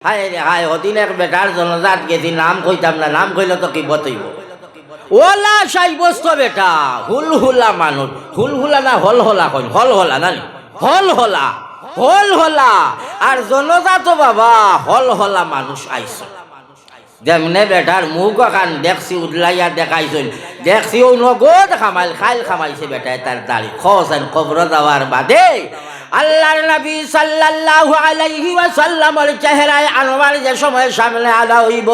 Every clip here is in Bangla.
হায় রে হায়, অদিন এক বেটার জনজাত গেছি, নাম কইতাম না, নাম কইলে তো কি বতইব। ওলা সাইবস্ত বেটা, হুলহুলা মানুষ, হুলহুলা না হলহলা কইন, হলহলা না হলহলা, হলহলা। আর জনজাত বাবা হলহলা মানুষ আইস। যেমনে বেটার মুখ কান দেখছি উদলাইয়া দেখাইছিল, দেখছি ও নগদ খামাইল, খাইল খামাইছে বেটায় তার দাড়ি খোসেন কবর যাওয়ার বাদে আল্লাহর নবী সাল্লাল্লাহু আলাইহি ওয়াসাল্লামের চেহারায় আনোয়ার যে সময় সামনে আলা হইব,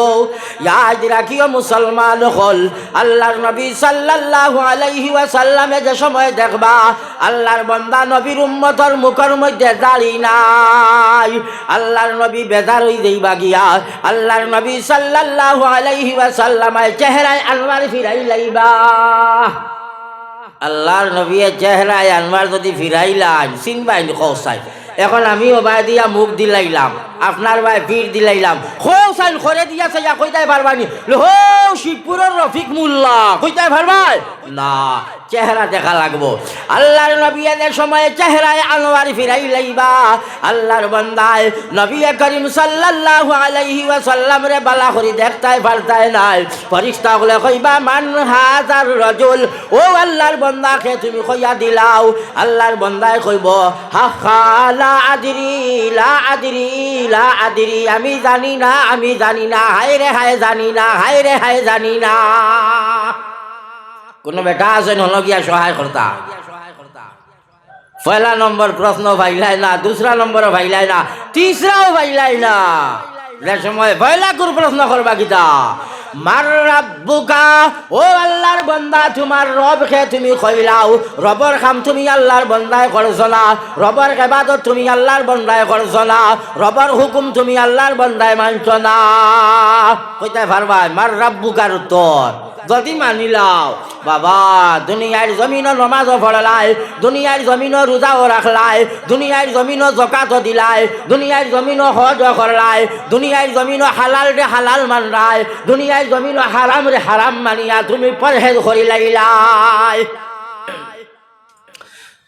ইয়াদ রাখিও মুসলমান হল, আল্লাহর নবী সাল্লাল্লাহু আলাইহি ওয়াসাল্লামে যে সময় দেখবা আল্লাহর বান্দা নবীর উম্মতের মুখের মধ্যে দাড়ি নাই, আল্লাহর নবী বেজার হই যাইবা গিয়া আল্লাহর নবী সাল্লাল্লাহু আলাইহি ওয়াসাল্লামের চেহারায় আনোয়ার ফিরাই লাইবা। আল্লাহর নবীর চেহারায় আনোয়ার যদি ফিরাইলাম চিনবাই খোসাই। এখন আমি ওবাই দিয়া মুখ দিলাইলাম, আপনার ভাই ফির দিলাইলাম, খোসাইন করে দিয়াছে ইয়া কইতাই পারবানি হো শিবপুরের রফিক মোল্লা কইতাই পারবাই না, চেহারা দেখা লাগবো। আল্লাহর নবী এর সময় চেহারায় আনোয়ার ফিরাই লাইবা। আল্লাহর বান্দায় নবী করিম সাল্লাল্লাহু আলাইহি ওয়াসাল্লাম রে বালা করি দেখতাই পারতাই নাই। ফেরেশতা গুলো কইবা মান হাজার রাজুল, ও আল্লাহর বান্দাকে তুমি কইয়া দিলাও। আল্লাহর বান্দায় কইব হা লা আদরি লা আদরি লা আদরি, আমি জানি না, আমি জানি না, হায় রে হায় জানি না, হায় রে হায় জানি না। কোন বেটা আছে নলগিয়া সহায় করতা, পয়লা নম্বর প্রশ্ন ভাইলাই না, দুসরা নম্বর ভাইলাই না, তিসরাও ভাইলাই না, যে সময় পয়লা কোন প্রশ্ন করবা কিতা মার রাব্বুকা, ও আল্লাহর বান্দা তোমার রবকে তুমি কইলাও। রবর কাম তুমি আল্লাহর বান্দায় করছো না, রবর ইবাদত তুমি আল্লাহর বান্দায় করছো না, রবর হুকুম তুমি আল্লাহর বান্দায় মানছো না। কইতে পারবা মার রাব্বুকার উত্তর যদি মানিলাও বাবা, দুনিয়ার জমিনও নমাজও পড়লাই, দুনিয়ার জমিনও রোজাও রাখলাই, দুনিয়ার জমিনও যাকাতও দিলাই, দুনিয়ার জমিনও হজও করলাই, দুনিয়ার জমিনও হালাল রে হালাল মানলাই, দুনিয়ার জমিনও হারাম রে হারাম মানিয়া তুমি পরহেজ করি লাইলাই।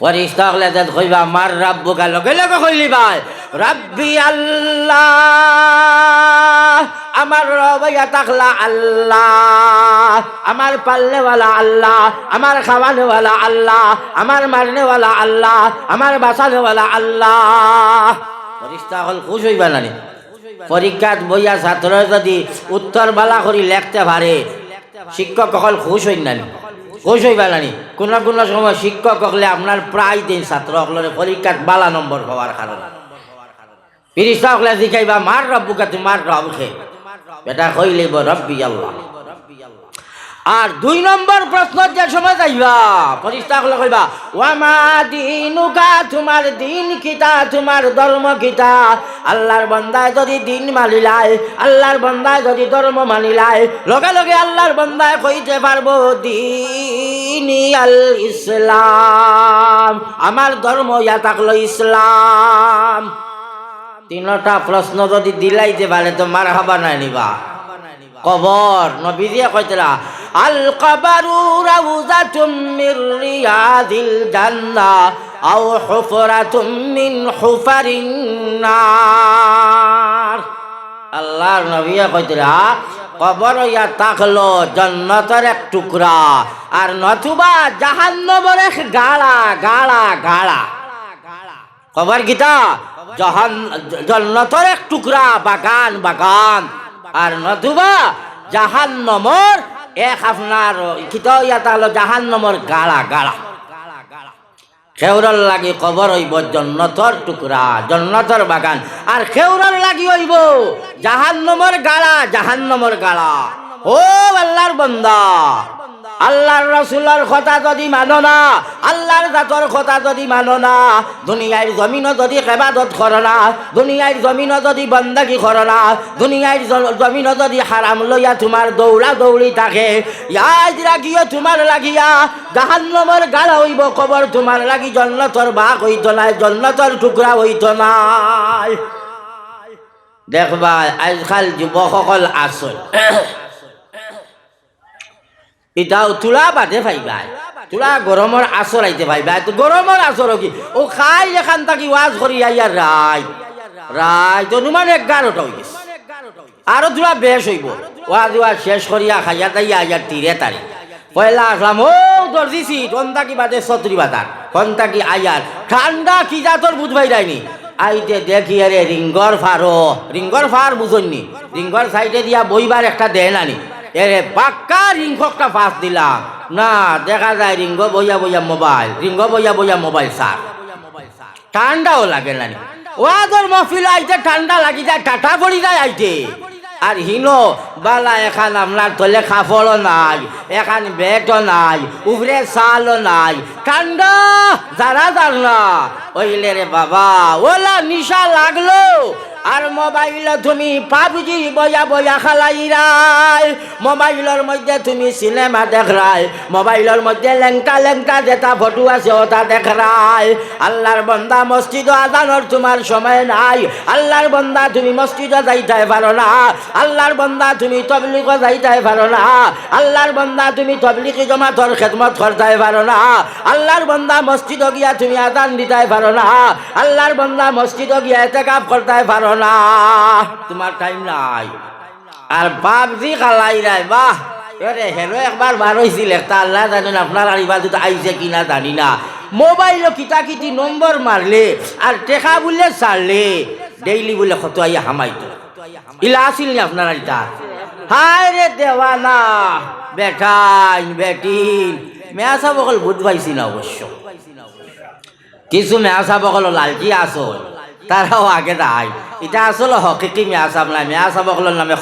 পরিষ্টা হলে যে কইবা মার রাব্বুকা, লগে লগে কইলি ভাই রাব্বি আল্লাহ, আমার রবাইয়া তাকলা আল্লাহ, আমার পালনেওয়ালা আল্লাহ, আমার খাওয়ানেওয়ালা আল্লাহ, আমার মারনেওয়ালা আল্লাহ, আমার বাঁচানেওয়ালা আল্লাহ। পরিষ্টা হল খুশ হইবা নানি। পরীক্ষাত বইয়া ছাত্র যদি উত্তর বালা করি লেখতে পারে শিক্ষক সকল খুশ হইন নানি, খুশ হইবা নানি। কোন কোন সময় শিক্ষক হলে আপনার প্রায় দিন ছাত্র সকলের পরীক্ষাত বালা নম্বর পাওয়ার কারণে ফিরিস্তা হলে শিখাইবা মার রব্বুকা, তোমার রবকে বেটা কইলেব রব্বি আল্লাহ। আর দুই নম্বর প্রশ্ন যে সময় যাইবা ফেরেশতা গুলো কইবা ওয়ামা দীনুকা, তোমার দিন কিতা, তোমার ধর্ম কিতা। আল্লাহর বান্দায় যদি দিন মানিলাই, আল্লাহর বান্দায় যদি ধর্ম মানিলাই, লগে লগে আল্লাহর বান্দায় কইতে পারবো দীনি আল ইসলাম, আমার ধর্ম ইয়া থাকলো ইসলাম। তিনটা প্রশ্ন যদি দিলাইতে পারে তো মারহাবা নাই নিবা। কবর নবীজি কইতরা আল কবরু রাউযাতুম মির রিয়াদিল জান্নাহ আও হুফরাতুম মিন হুফারিন নার। আল্লাহর নবী কইতরা কবর ইয়া থাকলো জান্নাতের এক টুকরা, আর নতুবা জাহান্নামের এক গাড়া গাড়া গাড়া। কবর কিতা জান্নাতের এক টুকরা, বাগান বাগান, আর নতুবা জাহান্নামের এক আপনার কিতা ইয়া হলো জাহান্নামের গাড়া গাড়া। খেউরার লাগি কবর হইব জান্নাতের টুকরা, জান্নাতের বাগান, আর খেউরার লাগি হইব জাহান্নামের গাড়া, জাহান্নামের গাড়া। ও আল্লাহর বান্দা, আল্লাহর রাসূলের কথা যদি মানো না, আল্লাহর জাতর কথা যদি মানো না, দুনিয়ার জমিনও যদি ইবাদত করো না, দুনিয়ার জমিনও যদি বন্দেগী করো না, দুনিয়ার জমিনও যদি হারাম লইয়া তোমার দৌড়া দৌড়ি থাকে, ইয়াদ রাখিও তোমার লাগিয়া জাহান্নামের গাড়া হইব কবর, তোমার লাগি জান্নাতের বাগ হইত না, জান্নাতের টুকরা হইত না। দেখবা আজকাল যুবকসকল আসল এটাও তুলা বাদে পাইবা, তুলা গরমের আসর আইতে পাইবা। গরমের আসর কি ও খাই এখান থাকি ওয়াজ করি আইয়ার রাই রাইত অনুমান 11টা হয়ে গেছে আরো দুরা বেশ হইব ওয়া শেষ করিয়া খাইয়া তাইয়া আইয়া 13 তারিখ পয়লা আসলাম ও দর্জি সিট কোনটা কি বাজে 37 বাজার কোনটা কি আইয়ার ঠান্ডা কি জাতর বুঝ ভাই যায়নি আইতে দেখি আরে রিঙ্গর ফার বুঝননি রিঙ্গর সাইডে দিয়া বইবার একটা দেন আনি এরে পাক্কা রিঙ্গকটা ফাঁস দিলাম না দেখা যায় রিঙ্গ বইয়া মোবাইল সার ঠান্ডাও লাগে না ওয়াদর মহফিল আইতে ঠান্ডা লাগি যায় টাটা পড়ি যায় আইতে আর হিনো বালা এখান আপনার তলে খাফড়ও নাই এখান বেটও নাই উপরে চালও নাই ঠান্ডা যারা জান না ওইলে রে বাবা ওলা নিশা লাগলো আর মোবাইল তুমি পাবজি বয়া খালাই মোবাইলের মধ্যে তুমি সিনেমা দেখরাই মোবাইলের মধ্যে লেংটা যেটা ফটো আছে ওটা দেখরাই আল্লাহর বন্দা মসজিদ আজানোর তোমার সময় নাই আল্লাহর বন্দা তুমি মসজিদে যাইতে পারো না আল্লাহর বন্দা তুমি তবলিগে যাইতে পারো না আল্লাহর বন্দা তুমি তবলিগি জমাতর খেদমত করতে পারো না আল্লাহর বন্দা মসজিদে গিয়া তুমি আজান দিতে পারো না আল্লাহর বন্দা মসজিদে গিয়া ইতিকাফ করতে পারো না তোমার টাইম নাই আর পাবজি খালাই নাই বাহ এরে হেরো একবার বার হয়েছিল একটা আল্লাহ জানেন আপনার আলিবাদ আইছে কিনা জানি না মোবাইল কিতাকিটি নম্বর মারলে আর টেকা বলে ছাড়লে ডেইলি বলে কত আইয়া হামাইতো ইলা আসিল নি আপনার আলিটা হায় রে দেওয়ানা বেটিন মেয়া সাবকল বুধ পাইছি না অবশ্য কিছু মেয়া সাবকল লালজি আসল তারাও আগে যায় এটা আসলে হকিকি মেয়া সাব নাই মেয়া সাবকলের নামে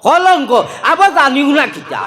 কলঙ্ক আবার জানিও না কিতা